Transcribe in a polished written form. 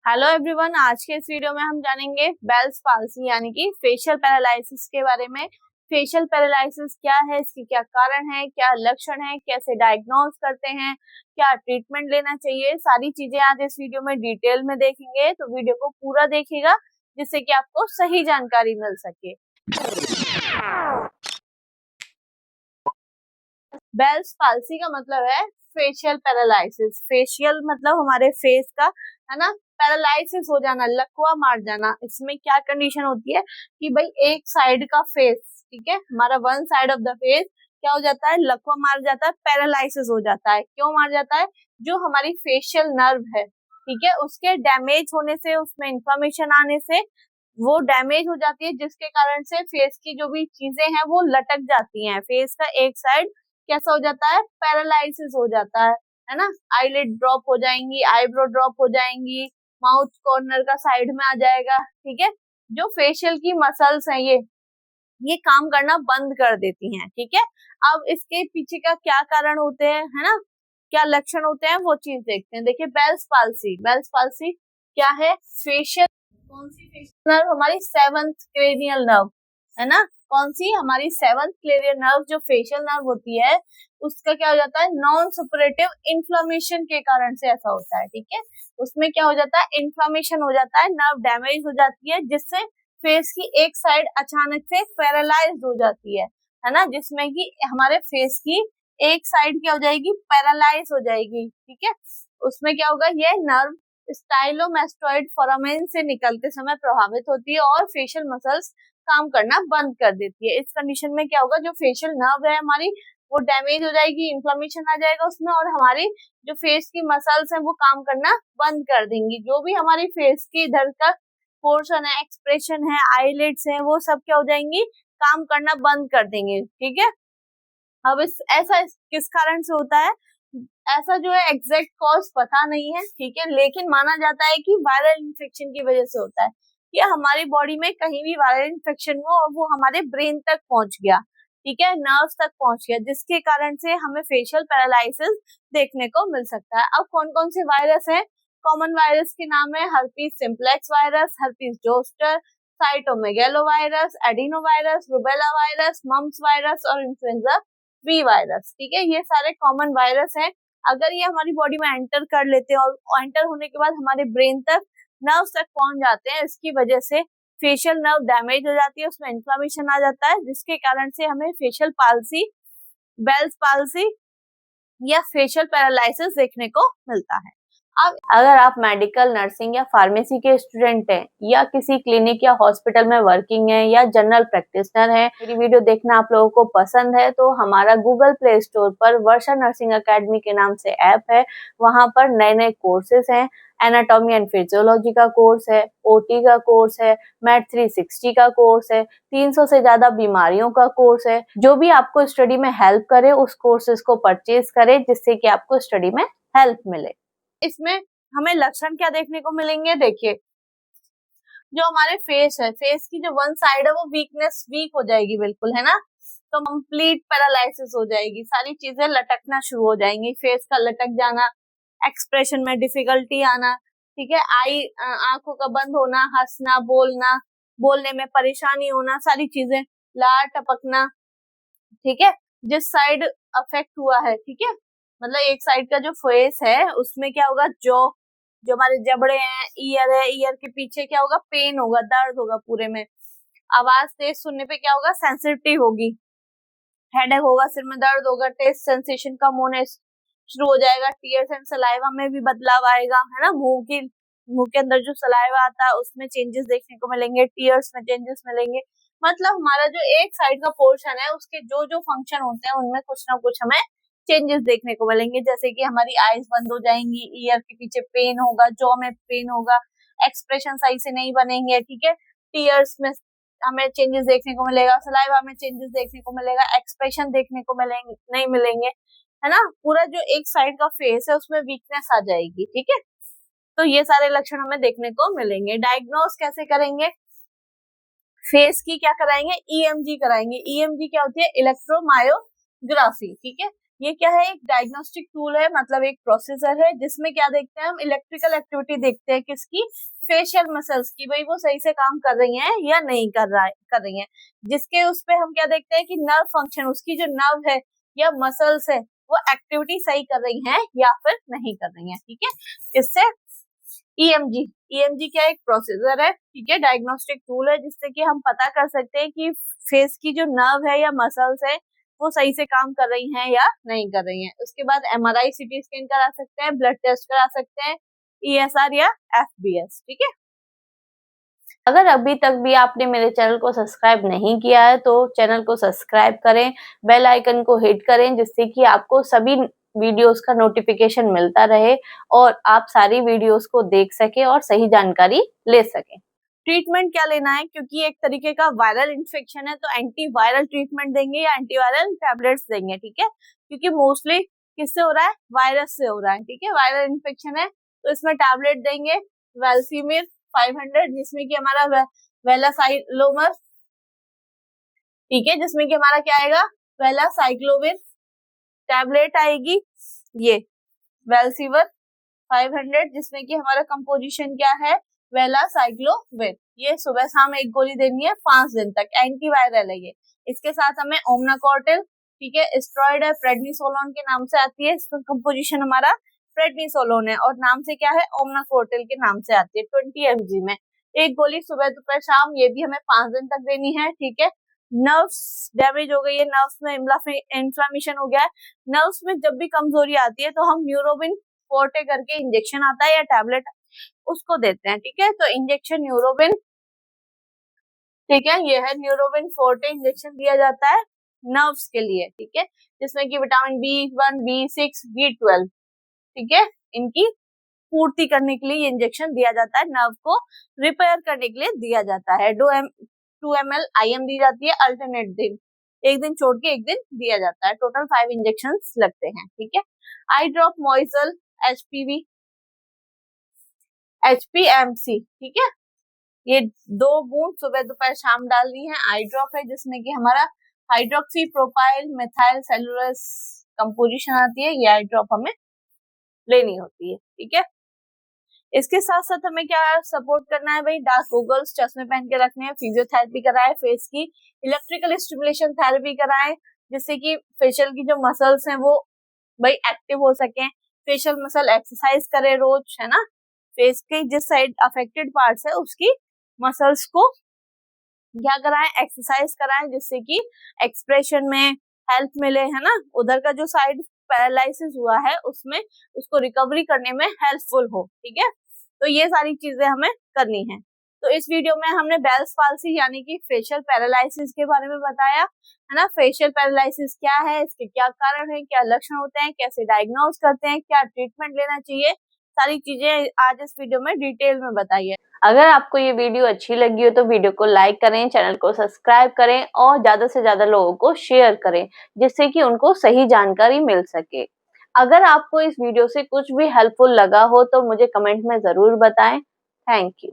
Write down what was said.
Hello everyone, आज के इस वीडियो में हम जानेंगे बेल्स पाल्सी यानी कि फेशियल पैरालिसिस के बारे में। फेशियल पैरालिसिस क्या है, इसके क्या कारण है, क्या लक्षण है, कैसे डायग्नोज करते हैं, क्या ट्रीटमेंट लेना चाहिए, सारी चीजें आज इस वीडियो में डिटेल में देखेंगे। तो वीडियो को पूरा देखिएगा जिससे कि आपको सही जानकारी मिल सके। बेल्स पाल्सी का मतलब है फेशियल पैरालिसिस। फेशियल मतलब हमारे फेस का, है ना, पैरालिसिस हो जाना, लकवा मार जाना। इसमें क्या कंडीशन होती है कि भाई एक साइड का फेस, ठीक है, हमारा one side of the face क्या हो जाता है, लकवा मार जाता है, पैरालिसिस हो जाता है। क्यों मार जाता है? जो हमारी फेशियल नर्व है, ठीक है, उसके डैमेज होने से, उसमें इंफ्लेमेशन आने से वो डैमेज हो जाती है, जिसके कारण से फेस की जो भी चीजें हैं वो लटक जाती हैं। फेस का एक साइड कैसा हो जाता है, पैरालिसिस हो जाता है ना। आईलिड ड्रॉप हो जाएंगी, आईब्रो ड्रॉप हो जाएंगी, माउथ कॉर्नर का साइड में आ जाएगा, ठीक है। जो फेशियल की मसल्स हैं ये काम करना बंद कर देती हैं, ठीक है। अब इसके पीछे का क्या कारण होते हैं, है ना, क्या लक्षण होते हैं, वो चीज देखते हैं। देखिए बेल्स पाल्सी, बेल्स पाल्सी क्या है? फेशियल, कौन सी फेशियल नर्व? हमारी सेवंथ क्रेनियल नर्व, है ना। कौन सी? हमारी सेवंथ क्रेनियल नर्व जो फेशियल नर्व होती है उसका क्या हो जाता है, नॉन सुपरेटिव इन्फ्लेमेशन के कारण से ऐसा होता है, ठीक है। उसमें क्या हो जाता है, इन्फ्लेमेशन हो जाता है, नर्व डैमेज हो जाती है, जिससे फेस की एक साइड अचानक से पैरालाइज हो जाती है ना, जिसमें कि हमारे फेस की एक साइड क्या हो जाएगी, पैरालाइज हो जाएगी, ठीक है। उसमें क्या होगा, ये नर्व स्टाइलोमैस्टोइड फोरामेन से निकलते समय प्रभावित होती है और फेशियल मसल्स काम करना बंद कर देती है। इस कंडीशन में क्या होगा, जो फेशियल नर्व है हमारी वो डैमेज हो जाएगी, इन्फ्लेमेशन आ जाएगा उसमें, और हमारी जो फेस की मसल्स हैं वो काम करना बंद कर देंगी। जो भी हमारी फेस की इधर का पोर्शन है, एक्सप्रेशन है, आईलिड्स हैं, वो सब क्या हो जाएंगी, काम करना बंद कर देंगे, ठीक है। अब ऐसा किस कारण से होता है, ऐसा जो है एग्जैक्ट कॉज पता नहीं है, ठीक है, लेकिन माना जाता है कि वायरल इन्फेक्शन की वजह से होता है, या हमारी बॉडी में कहीं भी वायरल इन्फेक्शन हो और वो हमारे ब्रेन तक पहुंच गया, ठीक है, नर्व्स तक पहुंच गया, जिसके कारण से हमें फेशियल पैरालिसिस देखने को मिल सकता है। अब कौन कौन से वायरस है? कॉमन वायरस के नाम है herpes simplex virus, herpes zoster, cytomegalovirus, adenovirus, rubella virus, mumps virus और इन्फ्लुएंजा वी वायरस, ठीक है। ये सारे कॉमन वायरस हैं। अगर ये हमारी बॉडी में एंटर कर लेते हैं और एंटर होने के बाद हमारे ब्रेन तक, नर्व्स तक पहुंच जाते हैं, इसकी वजह से फेशियल नर्व डैमेज हो जाती है, उसमें इन्फ्लेमेशन आ जाता है, जिसके कारण से हमें फेशियल पाल्सी, बेल्स पाल्सी या फेशियल पैरालिसिस देखने को मिलता है। अब अगर आप मेडिकल, नर्सिंग या फार्मेसी के स्टूडेंट हैं, या किसी क्लिनिक या हॉस्पिटल में वर्किंग है, या जनरल प्रैक्टिशनर हैं, मेरी वीडियो देखना आप लोगों को पसंद है, तो हमारा गूगल प्ले स्टोर पर वर्षा नर्सिंग एकेडमी के नाम से ऐप है। वहां पर नए नए कोर्सेज हैं। एनाटॉमी एंड फिजियोलॉजी का कोर्स है, ओटी का कोर्स है, मैथ 360 का कोर्स है, 300 से ज्यादा बीमारियों का कोर्स है। जो भी आपको स्टडी में हेल्प करे उस कोर्सेज को परचेज करें, जिससे कि आपको स्टडी में हेल्प मिले। इसमें हमें लक्षण क्या देखने को मिलेंगे? देखिए, जो हमारे फेस है, फेस की जो वन साइड है वो वीक हो जाएगी बिल्कुल, है ना। तो कंप्लीट पैरालिसिस हो जाएगी, सारी चीजें लटकना शुरू हो जाएंगी, फेस का लटक जाना, एक्सप्रेशन में डिफिकल्टी आना, ठीक है, आंखों का बंद होना, हंसना, बोलना, बोलने में परेशानी होना, सारी चीजें, लार टपकना, ठीक है। जिस साइड अफेक्ट हुआ है, ठीक है, मतलब एक साइड का जो फेस है उसमें क्या होगा, जो हमारे जबड़े हैं, ईयर है, ईयर के पीछे क्या होगा, पेन होगा, दर्द होगा पूरे में। आवाज तेज सुनने पे क्या होगा, सेंसिटिविटी होगी, हेडेक होगा, सिर में दर्द होगा, टेस्ट सेंसेशन कम होने शुरू हो जाएगा, टीयर्स एंड सलाइवा में भी बदलाव आएगा, है ना। मुंह के अंदर जो सलाइवा आता है उसमें चेंजेस देखने को मिलेंगे, टीयर्स में चेंजेस मिलेंगे। मतलब हमारा जो एक साइड का पोर्शन है उसके जो जो फंक्शन होते हैं उनमें कुछ ना कुछ हमें चेंजेस देखने को मिलेंगे, जैसे कि हमारी आईज बंद हो जाएंगी, ईयर के पीछे पेन होगा, जॉ में पेन होगा, एक्सप्रेशन सही से नहीं बनेंगे, ठीक है, टीयर्स में हमें चेंजेस देखने को मिलेगा, सलाइवा में चेंजेस देखने को मिलेगा, एक्सप्रेशन देखने को मिलेंगे नहीं मिलेंगे, है ना। पूरा जो एक साइड का फेस है उसमें वीकनेस आ जाएगी, ठीक है। तो ये सारे लक्षण हमें देखने को मिलेंगे। डायग्नोस कैसे करेंगे? फेस की क्या कराएंगे, ईएमजी कराएंगे। ईएमजी क्या होती है, इलेक्ट्रोमायोग्राफी, ठीक है। ये क्या है, एक डायग्नोस्टिक टूल है, मतलब एक प्रोसीजर है जिसमें क्या देखते हैं हम, इलेक्ट्रिकल एक्टिविटी देखते हैं किसकी, फेशियल मसल्स की, भाई वो सही से काम कर रही हैं या नहीं कर रही हैं, जिसके उस पे हम क्या देखते हैं कि नर्व फंक्शन, उसकी जो नर्व है या मसल्स है वो एक्टिविटी सही कर रही हैं या फिर नहीं कर रही हैं, ठीक है। इससे ईएमजी क्या एक प्रोसीजर है, ठीक है, डायग्नोस्टिक टूल है जिससे कि हम पता कर सकते हैं कि फेस की जो नर्व है या मसल्स है वो सही से काम कर रही हैं या नहीं कर रही हैं। उसके बाद एमआरआई, सीटी स्कैन करा सकते हैं, ब्लड टेस्ट करा सकते हैं, ईएसआर या एफबीएस, ठीक है। अगर अभी तक भी आपने मेरे चैनल को सब्सक्राइब नहीं किया है तो चैनल को सब्सक्राइब करें, बेल आइकन को हिट करें जिससे कि आपको सभी वीडियोस का नोटिफिकेशन मिलता रहे और आप सारी वीडियोस को देख सके और सही जानकारी ले सके। ट्रीटमेंट क्या लेना है, क्योंकि एक तरीके का वायरल इन्फेक्शन है तो एंटीवायरल ट्रीटमेंट देंगे या एंटीवायरल टैबलेट्स देंगे, ठीक है, क्योंकि मोस्टली किससे हो रहा है, वायरस से हो रहा है, ठीक है, वायरल इन्फेक्शन है तो इसमें टैबलेट देंगे वेल्सिमिर 500, जिसमें कि हमारा वेलासाइक्लोविर, ठीक है, जिसमें कि हमारा क्या आएगा, वेलासाइक्लोविर टैबलेट आएगी, ये वेल्सिवर 500, जिसमें कि हमारा कंपोजिशन क्या है, वेलासाइक्लोविर। ये सुबह शाम एक गोली देनी है 5 दिन तक, एंटीवायरल है ये। इसके साथ हमें ओमनाकॉर्टिल, ठीक है, स्टेरॉइड है, प्रेडनिसोलोन के नाम से आती है, इसका कंपोजिशन हमारा प्रेडनिसोलोन है और नाम से क्या है, ओमनाकॉर्टिल के नाम से आती है, 20 mg में एक गोली सुबह दोपहर शाम, ये भी हमें 5 दिन तक देनी है, ठीक है। नर्व्स डैमेज हो गई है, नर्व्स में इन्फ्लामेशन हो गया है, नर्व्स में जब भी कमजोरी आती है तो हम न्यूरोबिन फोर्टे करके इंजेक्शन आता है या टैबलेट, उसको देते हैं, ठीक है। तो इंजेक्शन न्यूरोबिन, ठीक है, ये है न्यूरोबिन फोर्टे इंजेक्शन दिया जाता है नर्व्स के लिए, ठीक है, जिसमें कि विटामिन B1, B6, B12, ठीक है, इनकी पूर्ति करने के लिए ये इंजेक्शन दिया जाता है, नर्व को रिपेयर करने के लिए दिया जाता है। 2 ml IM दी जाती है, अल्टरनेट दिन, एक दिन छोड़ के एक दिन दिया जाता है, टोटल 5 इंजेक्शन लगते हैं, ठीक है। आई ड्रॉप मॉइजल HPV HPMC, ठीक है, ये 2 बूंद सुबह दोपहर शाम डालनी है, आई ड्रॉप है जिसमें कि हमारा hydroxy propyl methyl cellulose composition आती है, ये आई ड्रॉप हमें लेनी होती है, ठीक है। इसके साथ साथ हमें क्या सपोर्ट करना है भाई, डार्क गॉगल्स चश्मे पहन के रखने हैं, फिजियोथेरेपी कराए फेस की, इलेक्ट्रिकल स्टिमुलेशन थेरेपी कराए जिससे कि फेशियल की जो मसल्स हैं वो भाई एक्टिव हो सके, फेशियल मसल एक्सरसाइज करे रोज, है ना, फेस के जिस साइड अफेक्टेड पार्ट्स है उसकी मसल्स को क्या कराएं, एक्सरसाइज कराएं जिससे कि एक्सप्रेशन में हेल्प मिले, है ना, उधर का जो साइड पैरालिसिस हुआ है उसमें उसको रिकवरी करने में हेल्पफुल हो, ठीक है। तो ये सारी चीजें हमें करनी है। तो इस वीडियो में हमने बेल्स पाल्सी यानी कि फेशियल पैरालिसिस के बारे में बताया, है ना, फेशियल पैरालिसिस क्या है, इसके क्या कारण है, क्या लक्षण होते हैं, कैसे डायग्नोज करते हैं, क्या ट्रीटमेंट लेना चाहिए, सारी चीजें आज इस वीडियो में डिटेल में बताई है। अगर आपको ये वीडियो अच्छी लगी हो तो वीडियो को लाइक करें, चैनल को सब्सक्राइब करें और ज्यादा से ज्यादा लोगों को शेयर करें जिससे कि उनको सही जानकारी मिल सके। अगर आपको इस वीडियो से कुछ भी हेल्पफुल लगा हो तो मुझे कमेंट में जरूर बताएं। Thank you.